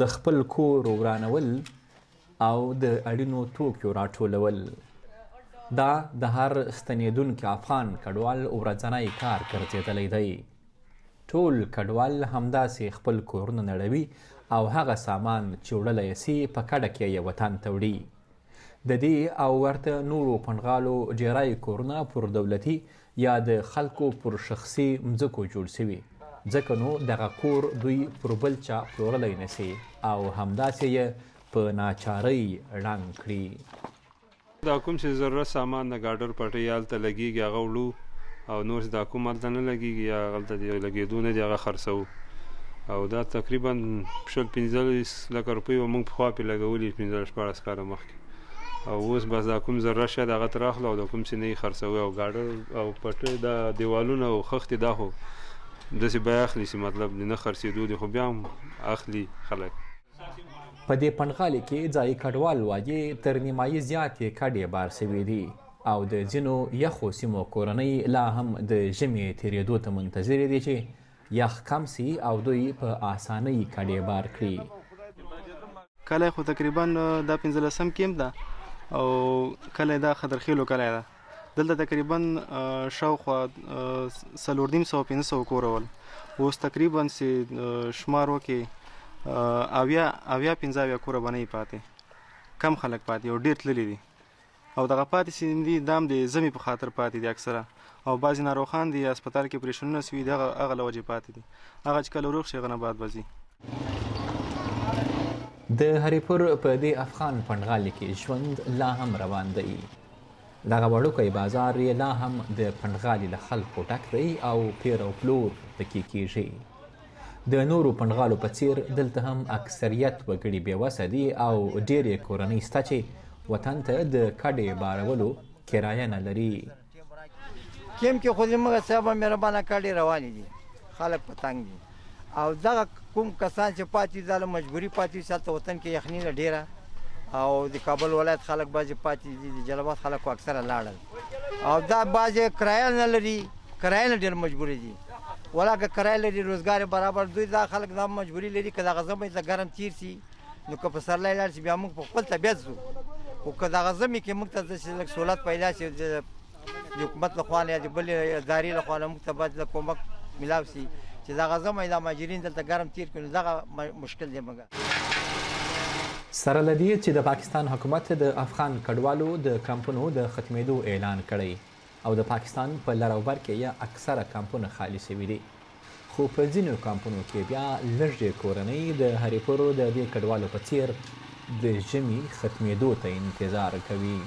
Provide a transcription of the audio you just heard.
د خپل کور ورانول او د اړینو توکو راټولول. دا د هر ستنېدونکي افغان کډوال ورځنی کار ګرځېدلی دی. ټول کډوال همداسې خپل کورونه نړوي او هغه سامان چې وړلی سي په کډه کې یې وطن ته وړي. د دې او ورته نورو پنډغالو ډیری کورونه پر دولتي یا د خلکو پر شخصي مځکو جوړ سوي، ځکه نو دغه کور دوی پر بل چا پلورلی نسي او همداسې یې په ناچارۍ ړنګ کړي. دا کوم چې ضرورت سامان د ګاډر پټۍ هلته لګېږي هغه وړو او نور چې دا کوم هلته نه لګېږي یا هلته د لګېدو نه دي هغه خرڅوو او دا تقریبا 15 لکه روپۍ به موږ پخوا پرې لګولي 15-14 کاله مخکې او اوس بس دا کوم ضرورت شاید هغه ته راخلو او دا کوم چې نه یې خرڅوي او ګاډر او پټۍ دا دیوالونه او خښتې دا خو داسې بیه اخلي چې مطلب د نه خرڅېدو دي خو بیا هم اخلي خلک. په دې پنډغالي کې ځایي کډوال وایي تر نیمایي زیاتې کډې بار سوي دي او د ځینو یخو سیمو کورنۍ لا هم د ژمي تېرېدو ته منتظرې دي چې یخ کم سي او دوی په اسانۍ کډې بار کړي. کلی خو تقریبا دا 15 کیمپ ده او کلی دا خضرخیلو کلی ده. دلته تقریبا شاوخوا 450-500 کوره ول. اوس تقریبا چې شمار وکړي 80-15 کوره به نه پاتې، کم خلک پاتې او ډېر تللي دي او دغه پاتې چې دي دا هم د ژمي په خاطر پاتې دي اکثره او بعضې ناروغان دي هسپتال کې اپریشنونه سوي دي هغه له وجې پاتې دي. هغه چې کله روغ شي هغه نه بعد به ځي. د هریپور په دې افغان پنډغالي کې ژوند لا هم روان دی. دغه وړوکی بازار یې لا هم د پنډغالي له خلکو ډک دی او پیر او پلور پکې کیږي. د نورو پنډغالو په څیر دلته هم اکثریت وګړي بېوسه دي او ډېرې کورنۍ شته چې وطن ته د کډې بارولو کرایه نه لري. کیم کې خو زموږ صاحب مهربانه کډې روانې دي، خلک په تنګ دي او دغه کوم کسان چې پاتې دي دا مجبوري پاتې دي. هلته وطن کې یخني ده ډېره او د کابل ولایت خلک بعضې پاتې دي، د جلال آباد خلک اکثره لاړل او دا بعضې کرایه نه لري، کرایه نه ډېر مجبوري دي. ولا که کرایه لري روزګار برابر دوی دا خلک دا مجبوري لري که دغه ژمی ته ګرم تیر سي نو که پسرلی لاړ شي بیا موږ په خپل طبیعت ځو. خو که دغه ژمي کې موږ ته داسې لږ سهولت پیدا شي د حکومت له خوا نه یا د بلې ادارې له خوا نه موږ ته باید لږ کومک میلاو شي چې دغه ژمی دا مهاجرین دلته ګرم تیر کړي نو دغه مشکل دی. مګر سره له دې چې د پاکستان حکومت د افغان کډوالو د کمپونو د ختمېدو اعلان کړی او د پاکستان په لر او بر کې یې اکثره کمپونه خالي شوي دي، خو په ځینو کمپونو کې بیا لږې کورنۍ د هریپور د دې کډوالو په څیر د ژمي ختمېدو ته انتظار کوي.